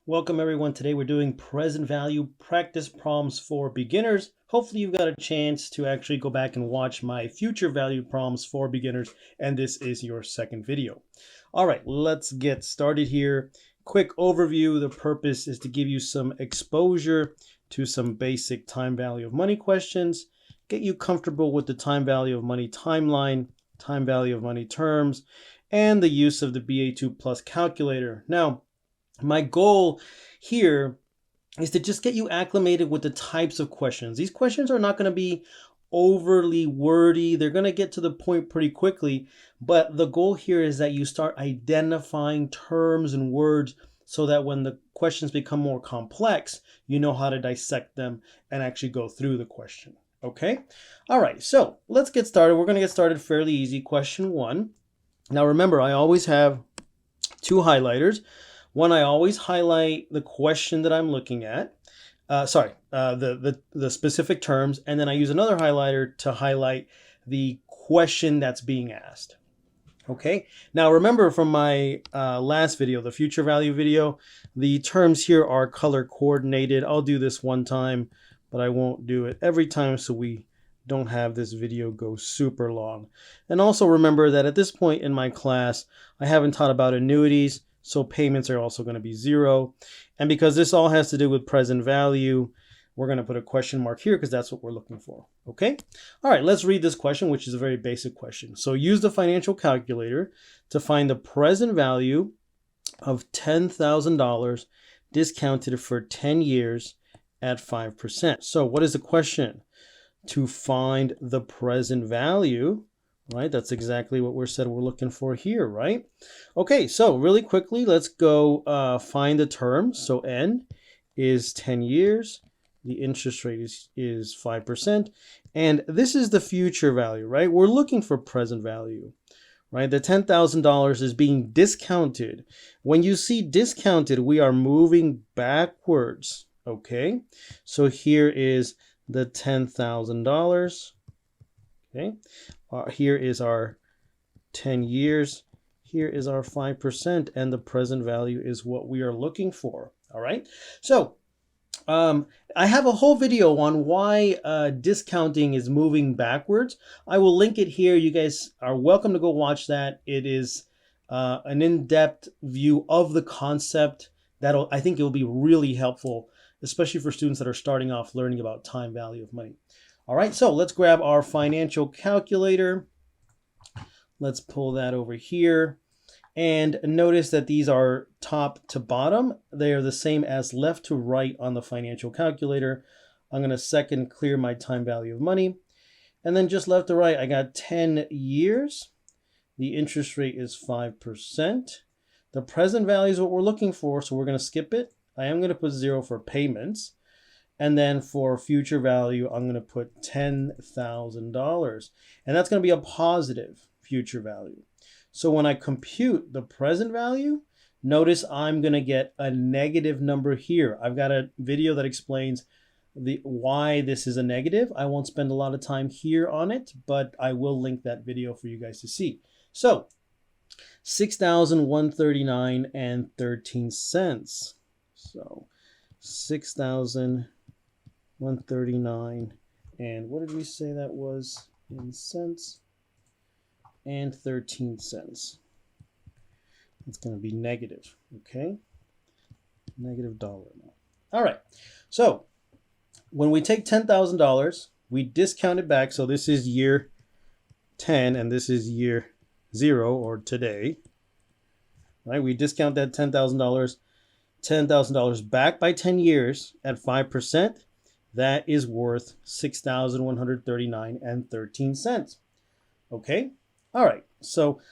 Welcome everyone. Today we're doing present value practice problems for beginners. Hopefully you've got a chance to actually go back and watch my future value problems for beginners, and this is your second video. All right, let's get started here. Quick overview. The purpose is to give you some exposure to some basic time value of money questions, get you comfortable with the time value of money timeline, time value of money terms, and the use of the BA2 Plus calculator. Now, my goal here is to just get you acclimated with the types of questions. These questions are not going to be overly wordy. They're going to get to the point pretty quickly. But the goal here is that you start identifying terms and words so that when the questions become more complex, you know how to dissect them and actually go through the question. Okay? All right, so let's get started. We're going to get started fairly easy. Question 1. Now remember, I always have two highlighters. One, I always highlight the question that I'm looking at, the specific terms, and then I use another highlighter to highlight the question that's being asked. Okay, now remember from my last video, the future value video, the terms here are color coordinated. I'll do this one time, but I won't do it every time so we don't have this video go super long. And also remember that at this point in my class, I haven't taught about annuities, so payments are also going to be 0. And because this all has to do with present value, we're going to put a question mark here because that's what we're looking for. Okay? All right, let's read this question, which is a very basic question. So use the financial calculator to find the present value of $10,000 discounted for 10 years at 5%. So what is the question? To find the present value, right? That's exactly what we're looking for here, right? Okay, so really quickly, let's go find the terms. So N is 10 years. The interest rate is 5%. And this is the future value, right? We're looking for present value, right? The $10,000 is being discounted. When you see discounted, we are moving backwards, okay? So here is the $10,000. Okay, here is our 10 years. Here is our 5%, and the present value is what we are looking for. All right. So I have a whole video on why discounting is moving backwards. I will link it here. You guys are welcome to go watch that. It is an in-depth view of the concept I think it will be really helpful, especially for students that are starting off learning about time value of money. All right, so let's grab our financial calculator. Let's pull that over here. And notice that these are top to bottom. They are the same as left to right on the financial calculator. I'm going to second clear my time value of money. And then just left to right, I got 10 years. The interest rate is 5%. The present value is what we're looking for, so we're going to skip it. I am going to put 0 for payments. And then for future value, I'm going to put $10,000. And that's going to be a positive future value. So when I compute the present value, notice I'm going to get a negative number here. I've got a video that explains why this is a negative. I won't spend a lot of time here on it, but I will link that video for you guys to see. So $6,139.13. So 6,139, and what did we say that was in cents? And 13 cents. It's going to be negative, okay? Negative dollar now. All right, so when we take $10,000, we discount it back. So this is year 10, and this is year 0, or today, right? We discount that $10,000 back by 10 years at 5%. That is worth $6,139.13. Okay. All right. So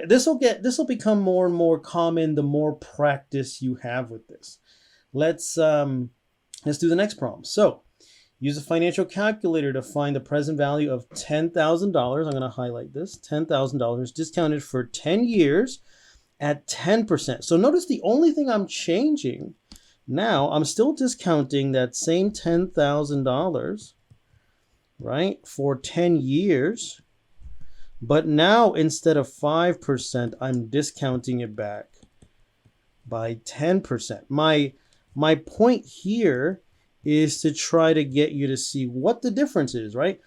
this will become more and more common the more practice you have with this. Let's do the next problem. So use a financial calculator to find the present value of $10,000. I'm going to highlight this. $10,000 discounted for 10 years at 10%. So notice the only thing I'm changing now, I'm still discounting that same $10,000, right, for 10 years. But now instead of 5%, I'm discounting it back by 10%. My My point here is to try to get you to see what the difference is, right?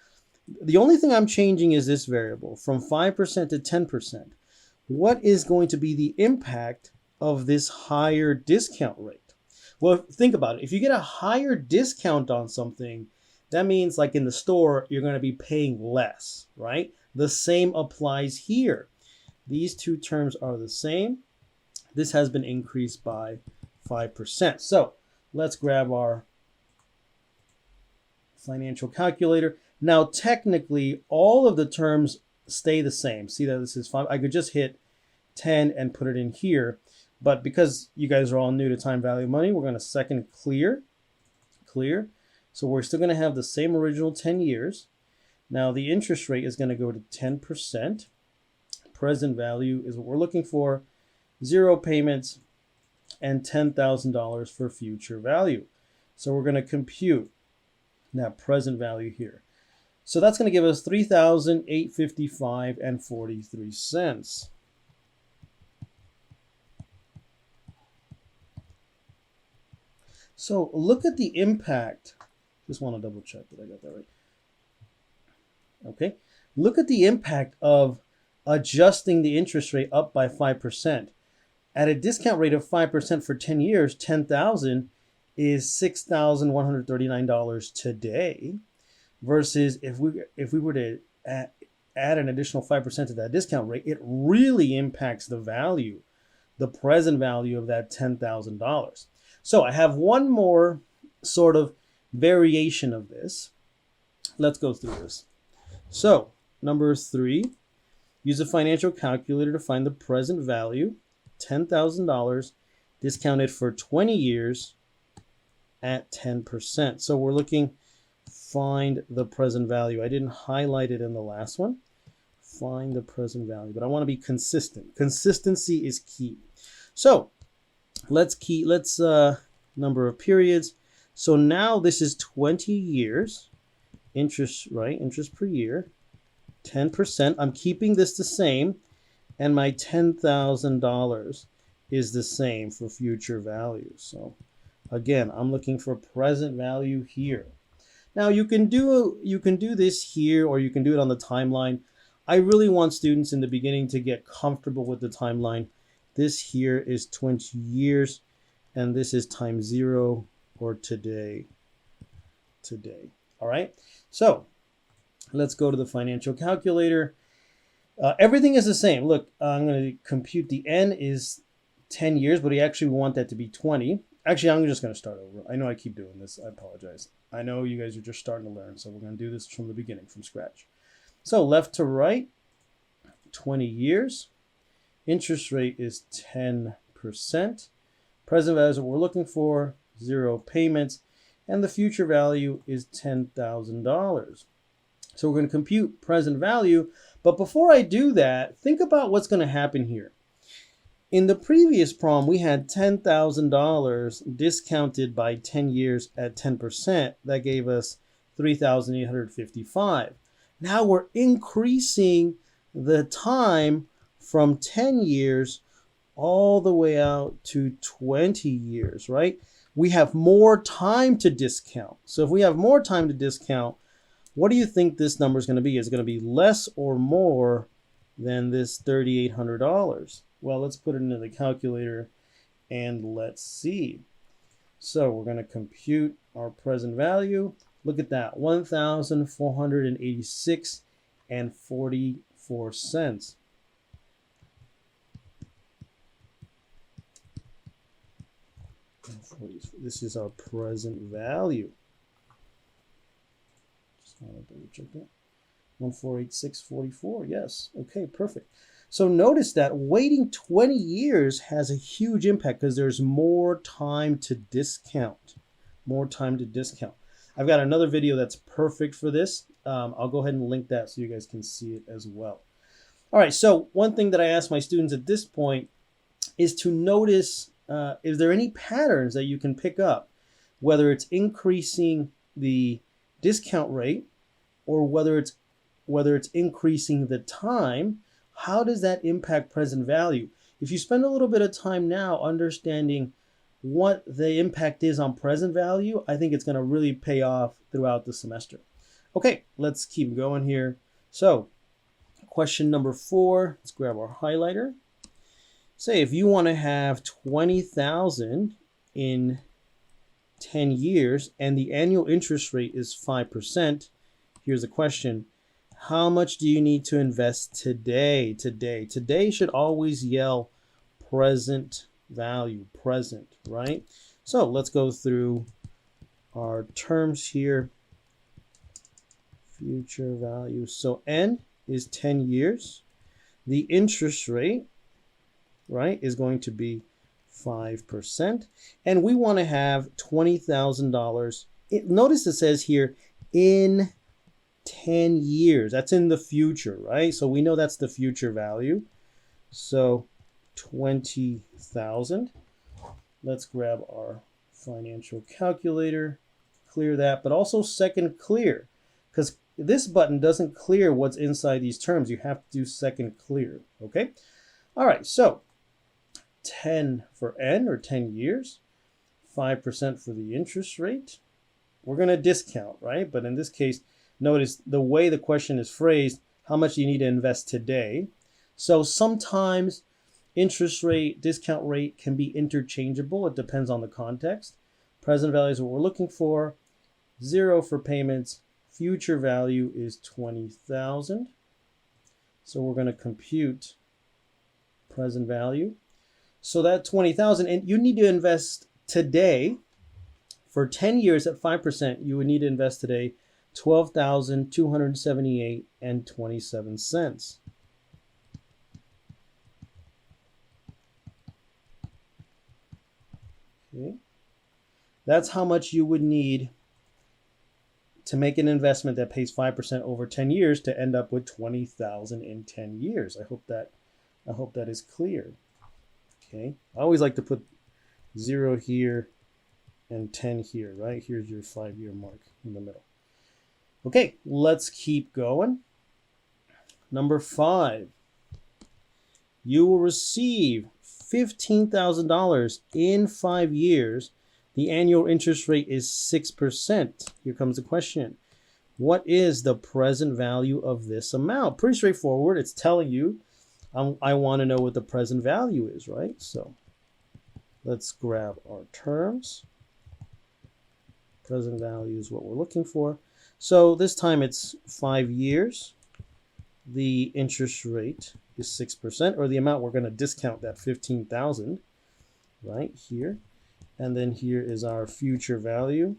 The only thing I'm changing is this variable from 5% to 10%. What is going to be the impact of this higher discount rate? Well, think about it. If you get a higher discount on something, that means like in the store, you're going to be paying less, right? The same applies here. These two terms are the same. This has been increased by 5%. So let's grab our financial calculator. Now, technically, all of the terms stay the same. See that this is 5. I could just hit 10 and put it in here. But because you guys are all new to time value of money, we're going to second clear. So we're still going to have the same original 10 years. Now, the interest rate is going to go to 10%. Present value is what we're looking for. 0 payments and $10,000 for future value. So we're going to compute that present value here. So that's going to give us $3,855.43. So look at the impact. Just want to double check that I got that right. Okay. Look at the impact of adjusting the interest rate up by 5%. At a discount rate of 5% for 10 years, $10,000 is $6,139 today. Versus if we were to add an additional 5% to that discount rate, it really impacts the value, the present value of that $10,000. So I have one more sort of variation of this. Let's go through this. So number 3, use a financial calculator to find the present value, $10,000 discounted for 20 years at 10%. So we're looking, find the present value. I didn't highlight it in the last one. Find the present value, but I want to be consistent. Consistency is key. So let's number of periods. So now this is 20 years, interest, right? Interest per year, 10%. I'm keeping this the same, and my $10,000 is the same for future value. So again, I'm looking for present value here. Now you can do this here, or you can do it on the timeline. I really want students in the beginning to get comfortable with the timeline. This here is 20 years, and this is time 0 or today. All right. So let's go to the financial calculator. Everything is the same. Look, I'm going to compute the N is 10 years, but we actually want that to be 20. Actually, I'm just going to start over. I know I keep doing this. I apologize. I know you guys are just starting to learn, so we're going to do this from the beginning, from scratch. So left to right, 20 years. Interest rate is 10%. Present value is what we're looking for, 0 payments. And the future value is $10,000. So we're going to compute present value. But before I do that, think about what's going to happen here. In the previous problem, we had $10,000 discounted by 10 years at 10%. That gave us $3,855. Now we're increasing the time from 10 years all the way out to 20 years, right? We have more time to discount. So if we have more time to discount, what do you think this number is going to be? Is it going to be less or more than this $3,800? Well, let's put it into the calculator and let's see. So we're going to compute our present value. Look at that, $1,486.44. This is our present value. Just want to double check that. 1,486.44. Yes. Okay, perfect. So notice that waiting 20 years has a huge impact because there's more time to discount. More time to discount. I've got another video that's perfect for this. I'll go ahead and link that so you guys can see it as well. All right, so one thing that I ask my students at this point is to notice, is there any patterns that you can pick up, whether it's increasing the discount rate or whether it's increasing the time. How does that impact present value? If you spend a little bit of time now understanding what the impact is on present value, I think it's going to really pay off throughout the semester. Okay, let's keep going here. So question number 4, let's grab our highlighter. Say if you want to have 20,000 in 10 years and the annual interest rate is 5%, here's a question. How much do you need to invest today? Today should always yell present value, present, right? So let's go through our terms here. Future value. So N is 10 years. The interest rate, right, is going to be 5%. And we want to have $20,000. Notice it says here in 10 years. That's in the future, right? So we know that's the future value. So 20,000. Let's grab our financial calculator, clear that, but also second clear, because this button doesn't clear what's inside these terms. You have to do second clear, okay? All right, so 10 for N, or 10 years, 5% for the interest rate. We're going to discount, right? But in this case, notice the way the question is phrased, how much do you need to invest today? So sometimes interest rate, discount rate can be interchangeable. It depends on the context. Present value is what we're looking for. 0 for payments. Future value is 20,000. So we're going to compute present value. So that 20,000, and you need to invest today. For 10 years at 5%, you would need to invest today $12,278.27. Okay. That's how much you would need to make an investment that pays 5% over 10 years to end up with 20,000 in 10 years. I hope that is clear. Okay. I always like to put 0 here and 10 here, right? Here's your 5-year mark in the middle. Okay, let's keep going. Number 5. You will receive $15,000 in 5 years. The annual interest rate is 6%. Here comes the question. What is the present value of this amount? Pretty straightforward. It's telling you I want to know what the present value is, right? So let's grab our terms. Present value is what we're looking for. So this time it's 5 years. The interest rate is 6%, or the amount we're going to discount that 15,000 right here. And then here is our future value,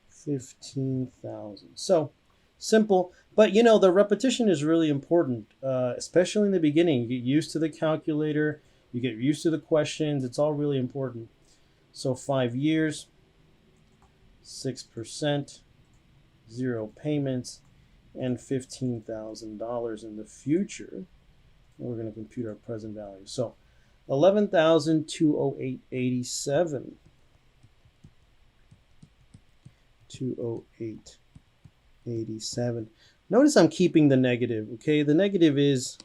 15,000. So simple, but you know, the repetition is really important, especially in the beginning. You get used to the calculator, you get used to the questions. It's all really important. So 5 years, 6%, 0 payments, and $15,000 in the future. And we're going to compute our present value. So $11,208.87. 208.87. Notice I'm keeping the negative. Okay, the negative is,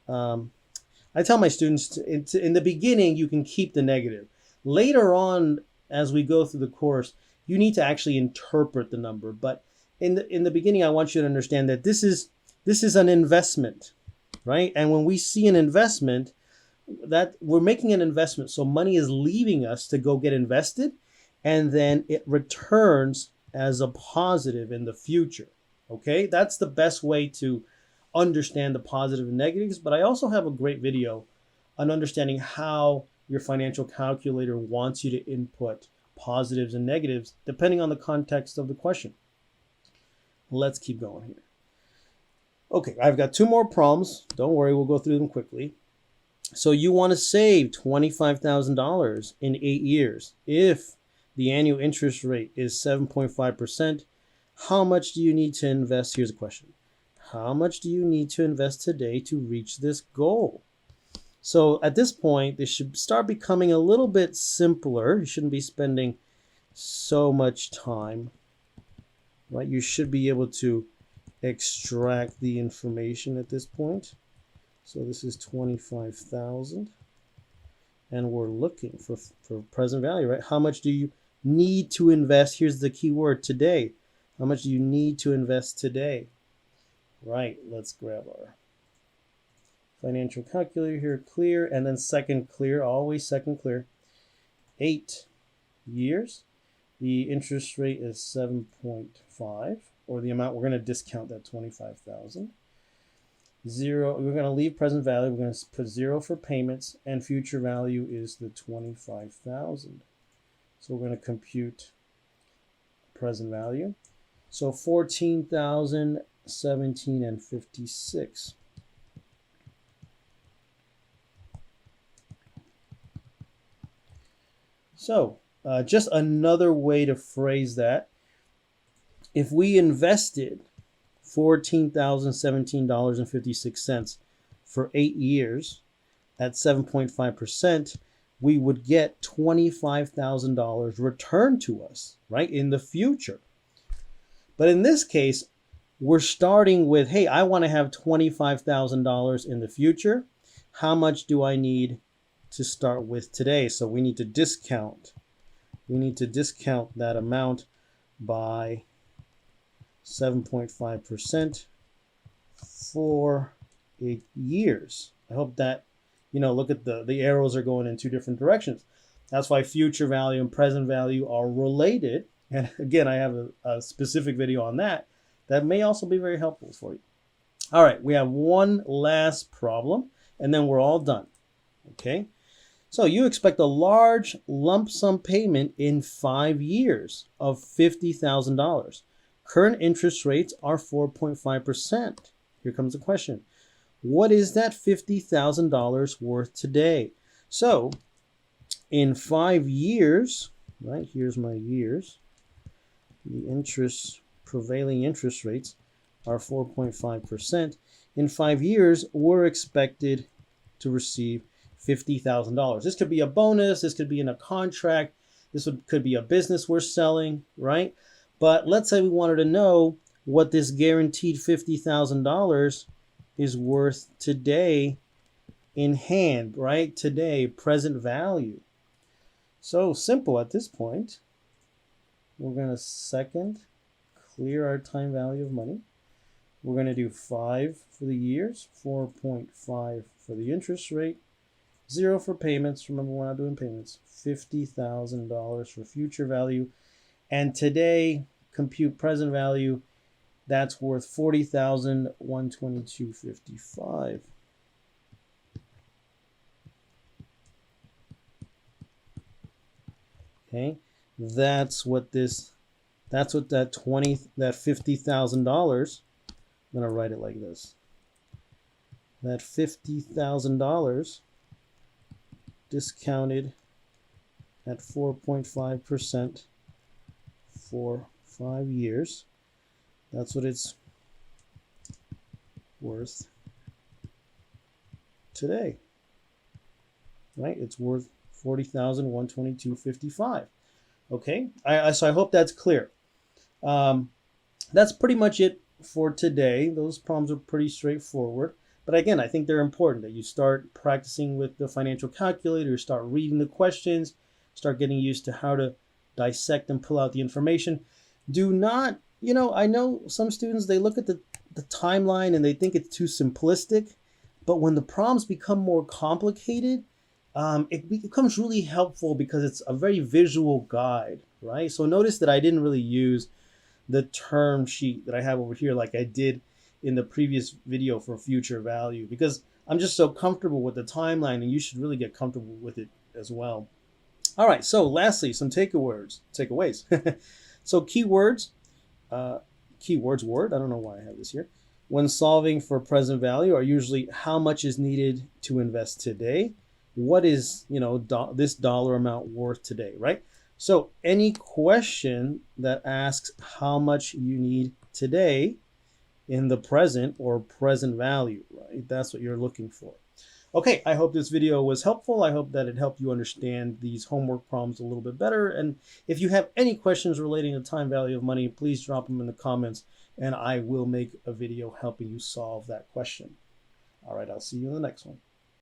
I tell my students in the beginning you can keep the negative. Later on, as we go through the course, you need to actually interpret the number. But in the beginning, I want you to understand that this is an investment, right? And when we see an investment, that we're making an investment, so money is leaving us to go get invested, and then it returns as a positive in the future. Okay, that's the best way to understand the positive and negatives. But I also have a great video on understanding how your financial calculator wants you to input positives and negatives depending on the context of the question. Let's keep going here. Okay, I've got 2 more problems. Don't worry, we'll go through them quickly. So you want to save $25,000 in 8 years. If the annual interest rate is 7.5%, how much do you need to invest? Here's a question. How much do you need to invest today to reach this goal? So at this point, this should start becoming a little bit simpler. You shouldn't be spending so much time, right? You should be able to extract the information at this point. So this is 25,000. and we're looking for present value, right? How much do you need to invest? Here's the key word, today. How much do you need to invest today? Right, let's grab our financial calculator here, clear, and then second clear, always second clear. 8 years. The interest rate is 7.5, or the amount, we're going to discount that 25,000. 0, we're going to leave present value, we're going to put 0 for payments, and future value is the 25,000. So we're going to compute present value. So 14,017 and 56. So just another way to phrase that, if we invested $14,017.56 for 8 years at 7.5%, we would get $25,000 returned to us, right, in the future. But in this case, we're starting with, hey, I want to have $25,000 in the future. How much do I need to start with today? So we need to discount. We need to discount that amount by 7.5% for 8 years. I hope that, look at the arrows are going in two different directions. That's why future value and present value are related. And again, I have a specific video on that may also be very helpful for you. All right, we have one last problem, and then we're all done. Okay, so you expect a large lump sum payment in 5 years of $50,000. Current interest rates are 4.5%. Here comes the question. What is that $50,000 worth today? So in 5 years, right, here's my years, the prevailing interest rates are 4.5%. In 5 years, we're expected to receive $50,000. This could be a bonus. This could be in a contract. This could be a business we're selling, right? But let's say we wanted to know what this guaranteed $50,000 is worth today in hand, right? Today, present value. So simple at this point. We're going to second clear our time value of money. We're going to do 5 for the years, 4.5 for the interest rate, 0 for payments. Remember, we're not doing payments. $50,000 for future value. And today, compute present value. That's worth $40,122.55. Okay, that's what that $50,000. I'm gonna write it like this. That $50,000 discounted at 4.5% for 5 years. That's what it's worth today, right? It's worth $40,122.55. Okay, so I hope that's clear. That's pretty much it for today. Those problems are pretty straightforward. But again, I think they're important that you start practicing with the financial calculator, start reading the questions, start getting used to how to dissect and pull out the information. Do not, I know some students, they look at the timeline and they think it's too simplistic. But when the problems become more complicated, it becomes really helpful because it's a very visual guide, right? So notice that I didn't really use the term sheet that I have over here like I did in the previous video for future value, because I'm just so comfortable with the timeline, and you should really get comfortable with it as well. All right, so lastly, some takeaways. So keywords, word, I don't know why I have this here, when solving for present value are usually how much is needed to invest today. What is, this dollar amount worth today, right? So any question that asks how much you need today in the present or present value, right? That's what you're looking for. Okay, I hope this video was helpful. I hope that it helped you understand these homework problems a little bit better. And if you have any questions relating to time value of money, please drop them in the comments and I will make a video helping you solve that question. All right, I'll see you in the next one.